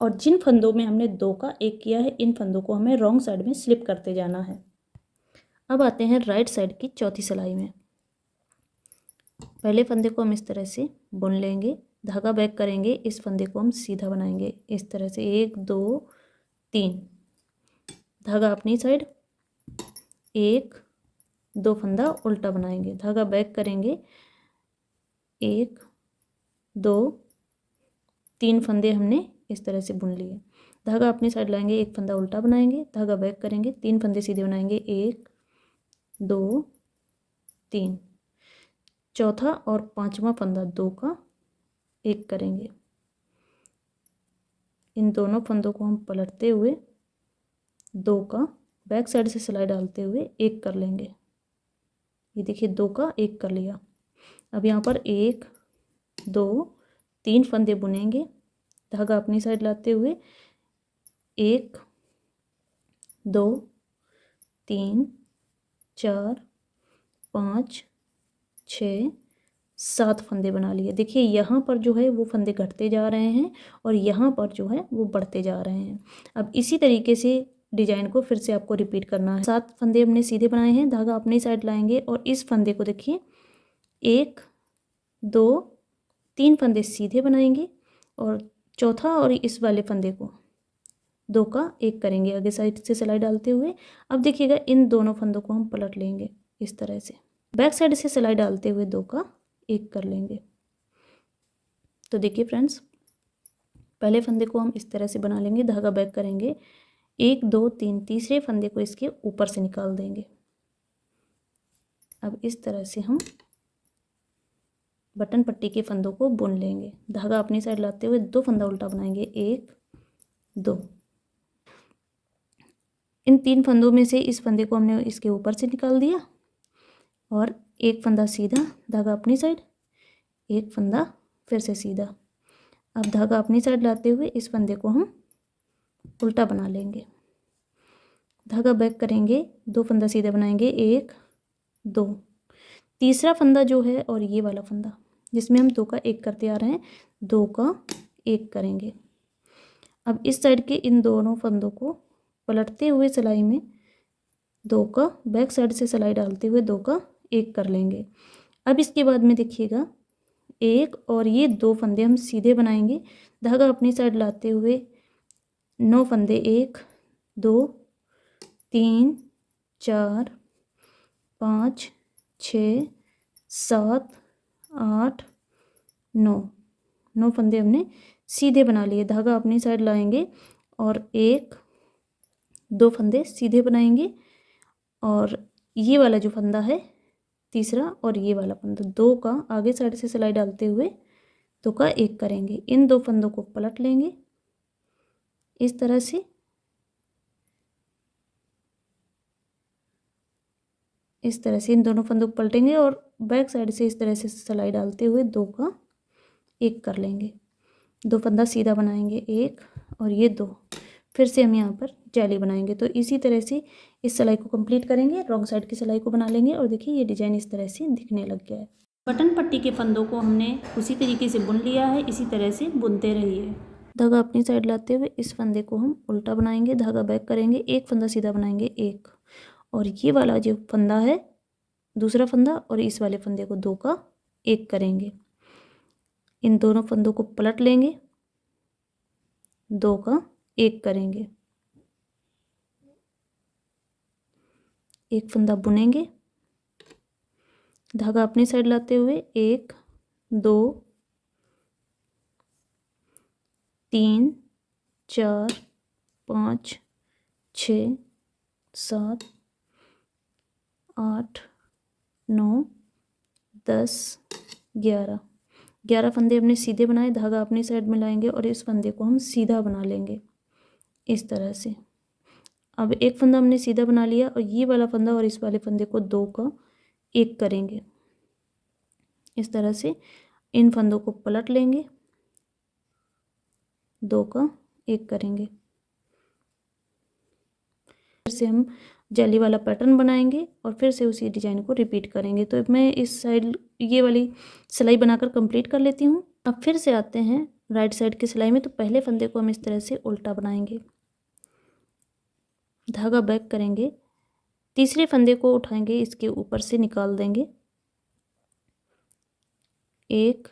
Speaker 1: और जिन फंदों में हमने 2 का एक किया है इन फंदों को हमें रॉन्ग साइड में स्लिप करते जाना है। अब आते हैं राइट साइड की चौथी सिलाई में। पहले फंदे को हम इस तरह से बुन लेंगे, धागा बैक करेंगे, इस फंदे को हम सीधा बनाएंगे इस तरह से, 1 2 3 धागा अपनी साइड, 1 2 फंदा उल्टा बनाएंगे, धागा बैक करेंगे, 1 2 3 फंदे हमने इस तरह से बुन लिए। धागा अपनी साइड लाएंगे, एक फंदा उल्टा बनाएंगे, धागा बैक करेंगे, 3 फंदे सीधे बनाएंगे, 1 2 3। चौथा और 5वां फंदा 2 का एक करेंगे। इन दोनों फंदों को हम पलटते हुए 2 का बैक साइड से सिलाई डालते हुए एक कर लेंगे। ये देखिए 2 का एक कर लिया। अब यहाँ पर 1 2 3 फंदे बुनेंगे, धागा अपनी साइड लाते हुए 1 2 3 4 5 6 7 फंदे बना लिए। देखिए यहाँ पर जो है वो फंदे घटते जा रहे हैं और यहाँ पर जो है वो बढ़ते जा रहे हैं। अब इसी तरीके से डिजाइन को फिर से आपको रिपीट करना है। 7 फंदे हमने सीधे बनाए हैं, धागा अपनी साइड लाएंगे और इस फंदे को देखिए 1 2 3 फंदे सीधे बनाएंगे और चौथा और इस वाले फंदे को 2 का एक करेंगे आगे साइड से सिलाई डालते हुए। अब देखिएगा इन दोनों फंदों को हम पलट लेंगे इस तरह से, बैक साइड से सिलाई डालते हुए 2 का एक कर लेंगे। तो देखिए फ्रेंड्स, पहले फंदे को हम इस तरह से बना लेंगे, धागा बैक करेंगे 1 2 3, तीसरे फंदे को इसके ऊपर से निकाल देंगे। अब इस तरह से हम बटन पट्टी के फंदों को बुन लेंगे, धागा अपनी साइड लाते हुए 2 फंदा उल्टा बनाएंगे 1 2। इन 3 फंदों में से इस फंदे को हमने इसके ऊपर से निकाल दिया और एक फंदा सीधा, धागा अपनी साइड, एक फंदा फिर से सीधा। अब धागा अपनी साइड लाते हुए इस फंदे को हम उल्टा बना लेंगे, धागा बैक करेंगे 2 फंदा सीधा बनाएंगे 1 2। तीसरा फंदा जो है और ये वाला फंदा जिसमें हम 2 का एक करते आ रहे हैं, 2 का एक करेंगे। अब इस साइड के इन दोनों फंदों को पलटते हुए सिलाई में 2 का बैक साइड से सिलाई डालते हुए 2 का एक कर लेंगे। अब इसके बाद में देखिएगा 1 और ये 2 फंदे हम सीधे बनाएंगे, धागा अपनी साइड लाते हुए 9 फंदे 1 2 3 4 5 6 7 8 9 फंदे हमने सीधे बना लिए, धागा अपनी साइड लाएंगे और 1 2 फंदे सीधे बनाएंगे और ये वाला जो फंदा है तीसरा और ये वाला फंदा 2 का आगे साइड से सिलाई डालते हुए 2 का एक करेंगे। इन 2 फंदों को पलट लेंगे इस तरह से, इस तरह से इन दोनों फंदों को पलटेंगे और बैक साइड से इस तरह से सिलाई डालते हुए 2 का एक कर लेंगे। 2 फंदा सीधा बनाएंगे 1 और ये 2, फिर से हम यहाँ पर जाली बनाएंगे। तो इसी तरह से इस सिलाई को कंप्लीट करेंगे, रॉन्ग साइड की सिलाई को बना लेंगे और देखिए ये डिजाइन इस तरह से दिखने लग गया है। बटन पट्टी के फंदों को हमने उसी तरीके से बुन लिया है, इसी तरह से बुनते रहिए। धागा अपनी साइड लाते हुए इस फंदे को हम उल्टा बनाएंगे, धागा बैक करेंगे, एक फंदा सीधा बनाएंगे 1 और ये वाला जो फंदा है दूसरा फंदा और इस वाले फंदे को 2 का एक करेंगे। इन दोनों फंदों को पलट लेंगे, 2 का एक करेंगे, एक फंदा बुनेंगे, धागा अपनी साइड लाते हुए 1 2 3 4 5 6 7 8 9 10 11 फंदे हमने सीधे बनाए, धागा अपनी साइड में लाएंगे और इस फंदे को हम सीधा बना लेंगे इस तरह से। अब एक फंदा हमने सीधा बना लिया और ये वाला फंदा और इस वाले फंदे को 2 का एक करेंगे इस तरह से। इन फंदों को पलट लेंगे, 2 का एक करेंगे, फिर से हम जाली वाला पैटर्न बनाएंगे और फिर से उसी डिजाइन को रिपीट करेंगे। तो मैं इस साइड ये वाली सिलाई बनाकर कंप्लीट कर लेती हूँ। अब फिर से आते हैं राइट साइड की सिलाई में। तो पहले फंदे को हम इस तरह से उल्टा बनाएंगे, धागा बैक करेंगे, तीसरे फंदे को उठाएंगे, इसके ऊपर से निकाल देंगे 1,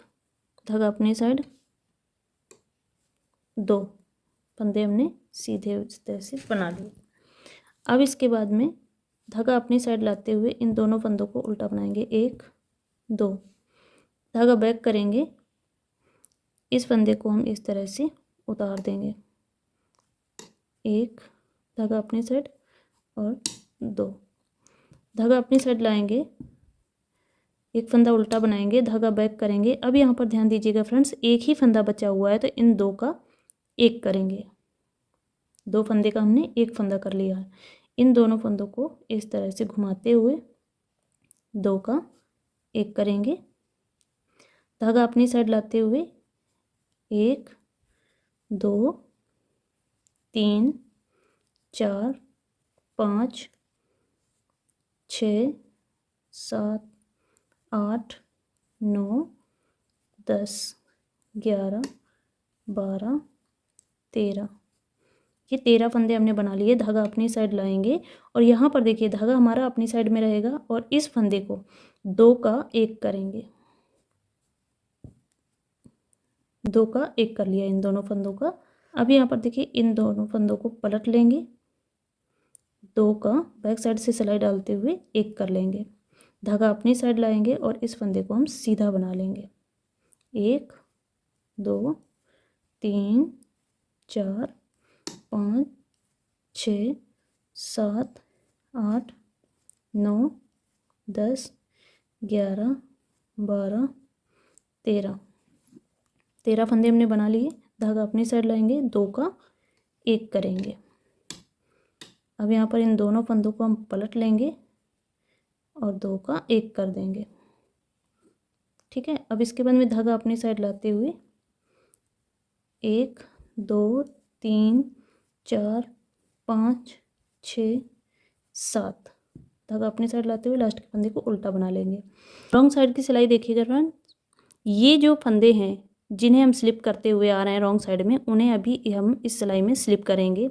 Speaker 1: धागा अपनी साइड, 2 फंदे हमने सीधे इस तरह से बना लिए। अब इसके बाद में धागा अपनी साइड लाते हुए इन दोनों फंदों को उल्टा बनाएंगे 1 2, धागा बैक करेंगे, इस फंदे को हम इस तरह से उतार देंगे 1, धागा अपनी साइड और 2, धागा अपनी साइड लाएंगे, एक फंदा उल्टा बनाएंगे, धागा बैक करेंगे। अब यहाँ पर ध्यान दीजिएगा फ्रेंड्स, एक ही फंदा बचा हुआ है तो इन दो का एक करेंगे। दो फंदे का हमने एक फंदा कर लिया है। इन दोनों फंदों को इस तरह से घुमाते हुए दो का एक करेंगे। धागा अपनी साइड लाते हुए 1 2 3 4 5 6 7 8 9 10 11 12 13, ये 13 फंदे हमने बना लिए। धागा अपनी साइड लाएंगे और यहाँ पर देखिए धागा हमारा अपनी साइड में रहेगा और इस फंदे को दो का एक करेंगे। दो का एक कर लिया इन दोनों फंदों का। अब यहाँ पर देखिए इन दोनों फंदों को पलट लेंगे, दो का बैक साइड से सिलाई डालते हुए एक कर लेंगे। धागा अपनी साइड लाएंगे और इस फंदे को हम सीधा बना लेंगे। 1 2 3 4 5 6 7 8 9 10 11 12 13, 13 फंदे हमने बना लिए। धागा अपनी साइड लाएंगे, दो का एक करेंगे। अब यहाँ पर इन दोनों फंदों को हम पलट लेंगे और दो का एक कर देंगे। ठीक है। अब इसके बाद में धागा अपनी साइड लाते हुए 1 2 3 4 5 6 7, धागा अपनी साइड लाते हुए लास्ट के फंदे को उल्टा बना लेंगे। रॉन्ग साइड की सिलाई देखिएगा फ्रेंड, ये जो फंदे हैं जिन्हें हम स्लिप करते हुए आ रहे हैं रॉन्ग साइड में, उन्हें अभी हम इस सिलाई में स्लिप करेंगे।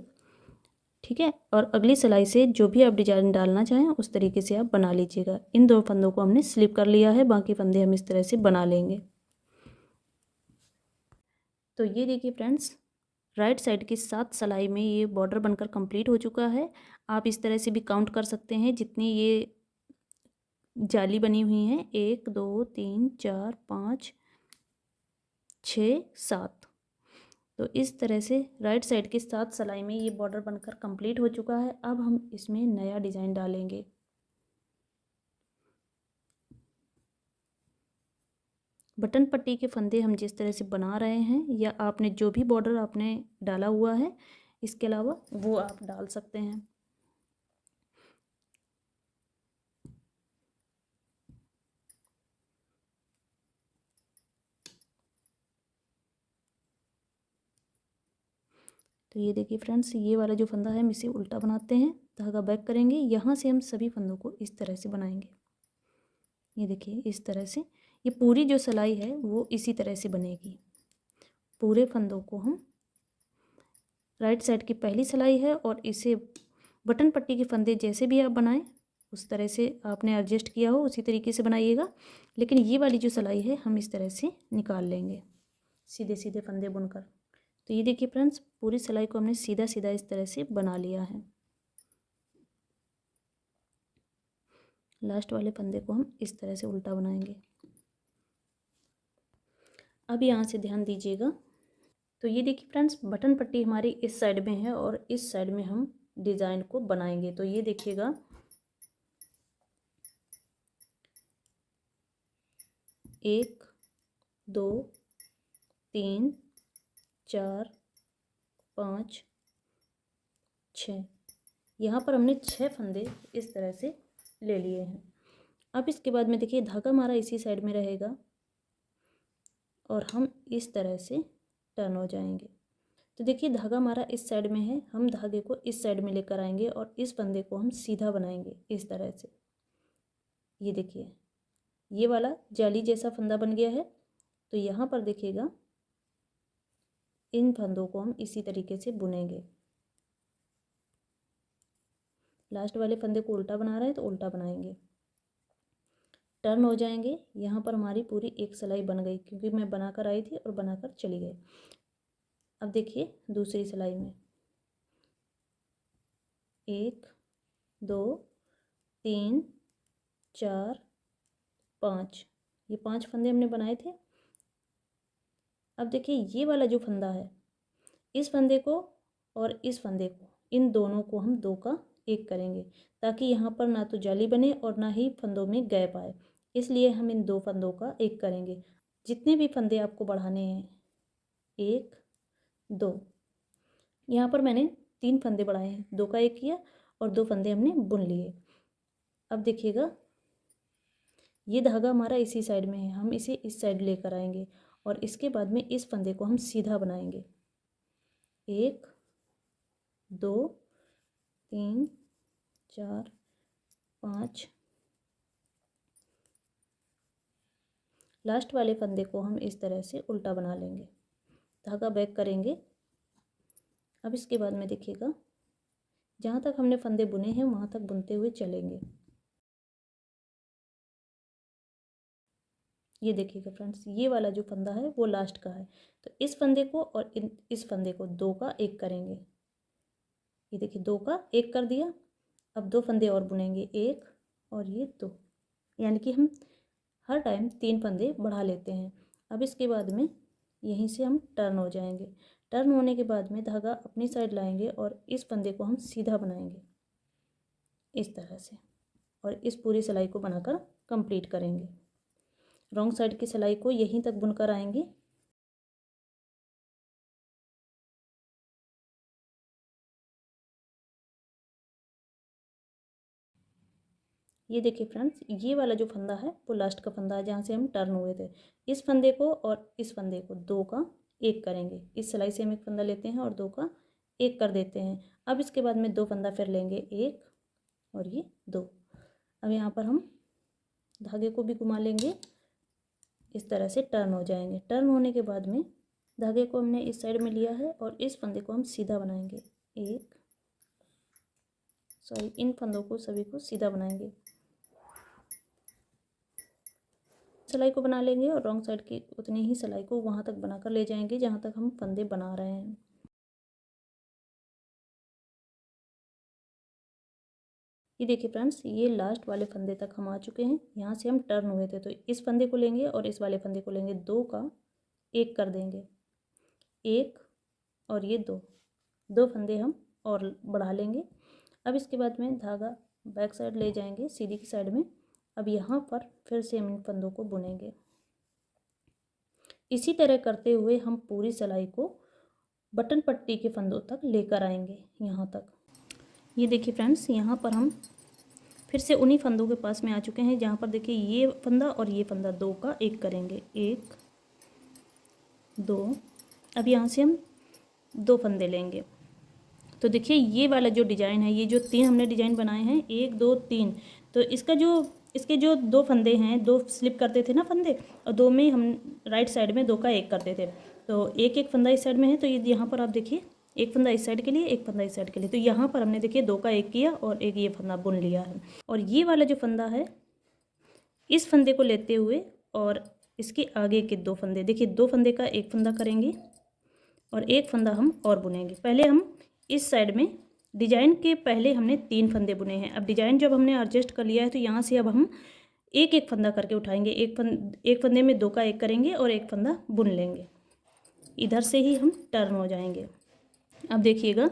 Speaker 1: ठीक है। और अगली सिलाई से जो भी आप डिजाइन डालना चाहें उस तरीके से आप बना लीजिएगा। इन दो फंदों को हमने स्लिप कर लिया है, बाकी फंदे हम इस तरह से बना लेंगे। तो ये देखिए फ्रेंड्स, राइट साइड की 7 सिलाई में ये बॉर्डर बनकर कंप्लीट हो चुका है। आप इस तरह से भी काउंट कर सकते हैं जितनी ये जाली बनी हुई हैं, 1 2 3 4 5 6 7। तो इस तरह से राइट साइड की 7 सिलाई में ये बॉर्डर बनकर कंप्लीट हो चुका है। अब हम इसमें नया डिज़ाइन डालेंगे। बटन पट्टी के फंदे हम जिस तरह से बना रहे हैं, या आपने जो भी बॉर्डर आपने डाला हुआ है इसके अलावा वो आप डाल सकते हैं। तो ये देखिए फ्रेंड्स, ये वाला जो फंदा है हम इसे उल्टा बनाते हैं, धागा बैक करेंगे, यहाँ से हम सभी फंदों को इस तरह से बनाएंगे। ये देखिए इस तरह से ये पूरी जो सिलाई है वो इसी तरह से बनेगी। पूरे फंदों को हम, राइट साइड की पहली सिलाई है और इसे बटन पट्टी के फंदे जैसे भी आप बनाएं उस तरह से आपने एडजस्ट किया हो उसी तरीके से बनाइएगा। लेकिन ये वाली जो सिलाई है हम इस तरह से निकाल लेंगे, सीधे सीधे फंदे बुनकर। तो ये देखिए फ्रेंड्स, पूरी सिलाई को हमने सीधा सीधा इस तरह से बना लिया है। लास्ट वाले फंदे को हम इस तरह से उल्टा बनाएंगे। अब यहाँ से ध्यान दीजिएगा। तो ये देखिए फ्रेंड्स, बटन पट्टी हमारी इस साइड में है और इस साइड में हम डिज़ाइन को बनाएंगे। तो ये देखिएगा, 1 2 3 4 5 6, यहाँ पर हमने 6 फंदे इस तरह से ले लिए हैं। अब इसके बाद में देखिए धागा हमारा इसी साइड में रहेगा और हम इस तरह से टर्न हो जाएंगे। तो देखिए धागा हमारा इस साइड में है, हम धागे को इस साइड में लेकर आएंगे और इस फंदे को हम सीधा बनाएंगे इस तरह से। ये देखिए ये वाला जाली जैसा फंदा बन गया है। तो यहाँ पर देखिएगा इन फंदों को हम इसी तरीके से बुनेंगे। लास्ट वाले फंदे को उल्टा बना रहे हैं तो उल्टा बनाएंगे, टर्न हो जाएंगे। यहाँ पर हमारी पूरी एक सिलाई बन गई क्योंकि मैं बनाकर आई थी और बनाकर चली गई। अब देखिए दूसरी सिलाई में 1 2 3 4 5, ये 5 फंदे हमने बनाए थे। अब देखिए ये वाला जो फंदा है, इस फंदे को और इस फंदे को, इन दोनों को हम दो का एक करेंगे ताकि यहाँ पर ना तो जाली बने और ना ही फंदों में गैप आए। इसलिए हम इन 2 फंदों का एक करेंगे। जितने भी फंदे आपको बढ़ाने हैं, 1 2, यहाँ पर मैंने 3 फंदे बढ़ाए हैं, 2 का एक किया और 2 फंदे हमने बुन लिए। अब देखिएगा ये धागा हमारा इसी साइड में है, हम इसे इस साइड लेकर आएंगे और इसके बाद में इस फंदे को हम सीधा बनाएंगे। 1 2 3 4 5, लास्ट वाले फंदे को हम इस तरह से उल्टा बना लेंगे, धागा बैक करेंगे। अब इसके बाद में देखिएगा जहाँ तक हमने फंदे बुने हैं वहाँ तक बुनते हुए चलेंगे। ये देखिएगा फ्रेंड्स, ये वाला जो फंदा है वो लास्ट का है, तो इस फंदे को और इस फंदे को 2 का एक करेंगे। ये देखिए 2 का एक कर दिया। अब 2 फंदे और बुनेंगे, 1 और ये 2, यानी कि हम हर टाइम 3 फंदे बढ़ा लेते हैं। अब इसके बाद में यहीं से हम टर्न हो जाएंगे। टर्न होने के बाद में धागा अपनी साइड लाएंगे और इस फंदे को हम सीधा बनाएंगे इस तरह से, और इस पूरी सिलाई को बनाकर कंप्लीट करेंगे। रॉन्ग साइड की सिलाई को यहीं तक बुनकर आएंगे। ये देखिए फ्रेंड्स, ये वाला जो फंदा है वो लास्ट का फंदा है जहाँ से हम टर्न हुए थे। इस फंदे को और इस फंदे को 2 का एक करेंगे। इस सिलाई से हम एक फंदा लेते हैं और 2 का एक कर देते हैं। अब इसके बाद में 2 फंदा फिर लेंगे, 1 और ये 2। अब यहाँ पर हम धागे को भी घुमा लेंगे, इस तरह से टर्न हो जाएंगे। टर्न होने के बाद में धागे को हमने इस साइड में लिया है और इस फंदे को हम सीधा बनाएंगे। इन फंदों को सभी को सीधा बनाएंगे, सिलाई को बना लेंगे और रॉन्ग साइड की उतनी ही सिलाई को वहाँ तक बनाकर ले जाएंगे जहाँ तक हम फंदे बना रहे हैं। ये देखिए फ्रेंड्स, ये लास्ट वाले फंदे तक हम आ चुके हैं। यहाँ से हम टर्न हुए थे, तो इस फंदे को लेंगे और इस वाले फंदे को लेंगे, 2 का एक कर देंगे, 1 और ये 2 फंदे हम और बढ़ा लेंगे। अब इसके बाद में धागा बैक साइड ले जाएंगे सीधी की साइड में। अब यहाँ पर फिर से हम इन फंदों को बुनेंगे। इसी तरह करते हुए हम पूरी सिलाई को बटन पट्टी के फंदों तक लेकर आएंगे, यहाँ तक। ये देखिए फ्रेंड्स, यहाँ पर हम फिर से उन्हीं फंदों के पास में आ चुके हैं जहाँ पर देखिए ये फंदा और ये फंदा 2 का एक करेंगे, 1 2। अब यहाँ से हम 2 फंदे लेंगे। तो देखिए ये वाला जो डिज़ाइन है, ये जो 3 हमने डिज़ाइन बनाए हैं, 1 2 3, तो इसके जो 2 फंदे हैं, 2 स्लिप करते थे ना फंदे, और 2 में हम राइट साइड में 2 का एक करते थे। तो एक फंदा इस साइड में है, तो ये यहाँ पर आप देखिए एक फंदा इस साइड के लिए, एक फंदा इस साइड के लिए। तो यहाँ पर हमने देखिए 2 का एक किया और एक ये फंदा बुन लिया है। और ये वाला जो फंदा है, इस फंदे को लेते हुए और इसके आगे के 2 फंदे, देखिए 2 फंदे का एक फंदा करेंगे और एक फंदा हम और बुनेंगे। पहले हम इस साइड में डिजाइन के पहले हमने 3 फंदे बुने हैं। अब डिजाइन जब हमने एडजस्ट कर लिया है, तो यहाँ से अब हम एक फंदा करके उठाएंगे। एक फंदे में 2 का एक करेंगे और एक फंदा बुन लेंगे। इधर से ही हम टर्न हो जाएंगे। अब देखिएगा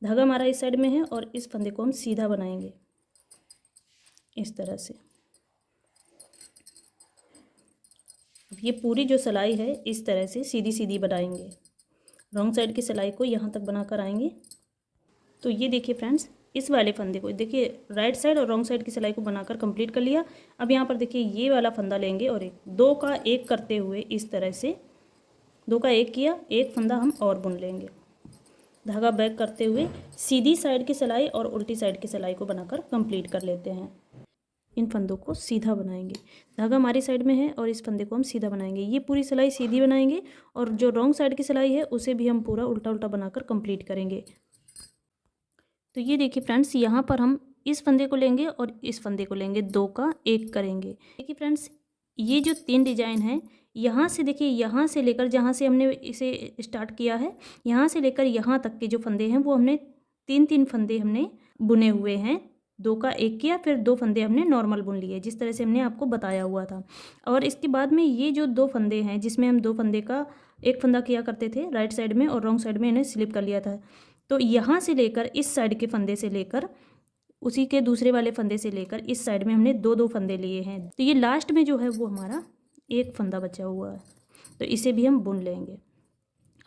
Speaker 1: धागा हमारा इस साइड में है और इस फंदे को हम सीधा बनाएंगे इस तरह से। ये पूरी जो सिलाई है इस तरह से सीधी सीधी बनाएंगे। रॉन्ग साइड की सिलाई को यहाँ तक बनाकर आएंगे। तो ये देखिए फ्रेंड्स, इस वाले फंदे को देखिए राइट साइड और रॉन्ग साइड की सिलाई को बनाकर कंप्लीट कर लिया। अब यहाँ पर देखिए ये वाला फंदा लेंगे और 2 का एक करते हुए इस तरह से 2 का एक किया, एक फंदा हम और बुन लेंगे। धागा बैक करते हुए सीधी साइड की सिलाई और उल्टी साइड की सिलाई को बनाकर कंप्लीट कर लेते हैं। इन फंदों को सीधा बनाएंगे। धागा हमारी साइड में है और इस फंदे को हम सीधा बनाएंगे। ये पूरी सिलाई सीधी बनाएंगे और जो रॉन्ग साइड की सिलाई है उसे भी हम पूरा उल्टा उल्टा बनाकर कंप्लीट करेंगे। तो ये देखिए फ्रेंड्स, यहाँ पर हम इस फंदे को लेंगे और इस फंदे को लेंगे, 2 का एक करेंगे। देखिए फ्रेंड्स, ये जो 3 डिजाइन है, यहाँ से देखिए, यहाँ से लेकर जहाँ से हमने इसे स्टार्ट किया है, यहाँ से लेकर यहाँ तक के जो फंदे हैं वो हमने 3 फंदे हमने बुने हुए हैं। 2 का एक किया, फिर 2 फंदे हमने नॉर्मल बुन लिए जिस तरह से हमने आपको बताया हुआ था। और इसके बाद में ये जो 2 फंदे हैं जिसमें हम 2 फंदे का एक फंदा किया करते थे राइट साइड में और रॉन्ग साइड में इन्हें स्लिप कर लिया था। तो यहाँ से लेकर इस साइड के फंदे से लेकर उसी के दूसरे वाले फंदे से लेकर इस साइड में हमने 2-2 फंदे लिए हैं। तो ये लास्ट में जो है वो हमारा एक फंदा बचा हुआ है, तो इसे भी हम बुन लेंगे।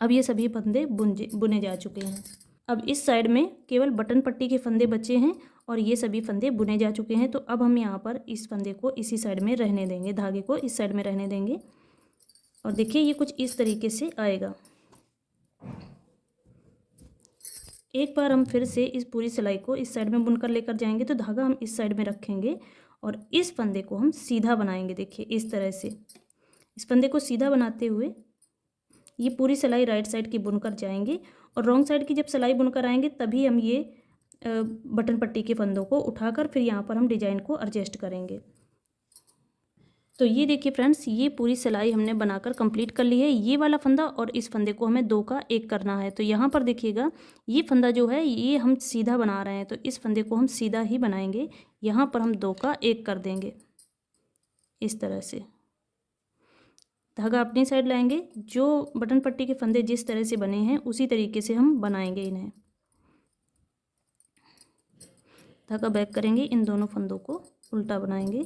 Speaker 1: अब ये सभी फंदे बुने जा चुके हैं। अब इस साइड में केवल बटन पट्टी के फंदे बचे हैं और ये सभी फंदे बुने जा चुके हैं। तो अब हम यहाँ पर इस फंदे को इसी साइड में रहने देंगे, धागे को इस साइड में रहने देंगे। और देखिए ये कुछ इस तरीके से आएगा। एक बार हम फिर से इस पूरी सिलाई को इस साइड में बुनकर लेकर जाएंगे, तो धागा हम इस साइड में रखेंगे और इस फंदे को हम सीधा बनाएंगे। देखिए इस तरह से इस फंदे को सीधा बनाते हुए ये पूरी सिलाई राइट साइड की बुनकर जाएंगे और रॉन्ग साइड की जब सिलाई बुनकर आएंगे तभी हम ये बटन पट्टी के फंदों को उठाकर फिर यहाँ पर हम डिजाइन को एडजस्ट करेंगे। तो ये देखिए फ्रेंड्स, ये पूरी सिलाई हमने बनाकर कंप्लीट कर ली है। ये वाला फंदा और इस फंदे को हमें 2 का 1 करना है। तो यहाँ पर देखिएगा ये फंदा जो है ये हम सीधा बना रहे हैं, तो इस फंदे को हम सीधा ही बनाएंगे। यहाँ पर हम 2 का 1 कर देंगे इस तरह से। धागा अपनी साइड लाएंगे, जो बटन पट्टी के फंदे जिस तरह से बने हैं उसी तरीके से हम बनाएंगे इन्हें। धागा बैक करेंगे, इन दोनों फंदों को उल्टा बनाएंगे।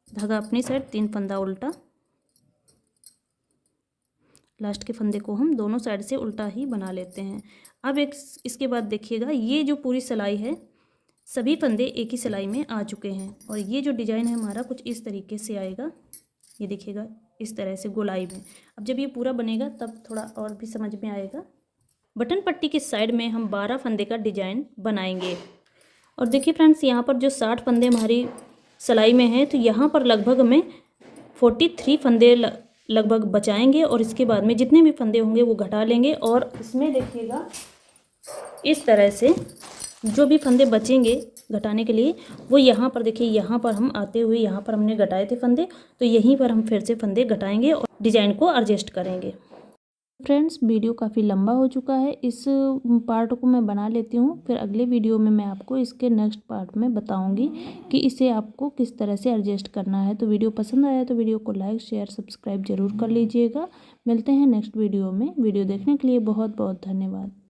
Speaker 1: धागा अपनी साइड, 3 फंदा उल्टा। लास्ट के फंदे को हम दोनों साइड से उल्टा ही बना लेते हैं। अब इसके बाद देखिएगा ये जो पूरी सिलाई है सभी फंदे एक ही सिलाई में आ चुके हैं और ये जो डिजाइन है हमारा कुछ इस तरीके से आएगा। ये देखिएगा इस तरह से गोलाई में। अब जब ये पूरा बनेगा तब थोड़ा और भी समझ में आएगा। बटन पट्टी के साइड में हम 12 फंदे का डिजाइन बनाएंगे। और देखिए फ्रेंड्स, यहाँ पर जो 60 फंदे हमारी सिलाई में हैं, तो यहाँ पर लगभग हमें 43 फंदे लगभग बचाएंगे और इसके बाद में जितने भी फंदे होंगे वो घटा लेंगे। और इसमें देखिएगा इस तरह से जो भी फंदे बचेंगे घटाने के लिए वो यहाँ पर देखिए, यहाँ पर हम आते हुए यहाँ पर हमने घटाए थे फंदे, तो यहीं पर हम फिर से फंदे घटाएंगे और डिजाइन को एडजस्ट करेंगे। फ्रेंड्स, वीडियो काफ़ी लंबा हो चुका है, इस पार्ट को मैं बना लेती हूँ, फिर अगले वीडियो में मैं आपको इसके नेक्स्ट पार्ट में बताऊँगी कि इसे आपको किस तरह से एडजस्ट करना है। तो वीडियो पसंद आया तो वीडियो को लाइक शेयर सब्सक्राइब जरूर कर लीजिएगा। मिलते हैं नेक्स्ट वीडियो में। वीडियो देखने के लिए बहुत बहुत धन्यवाद।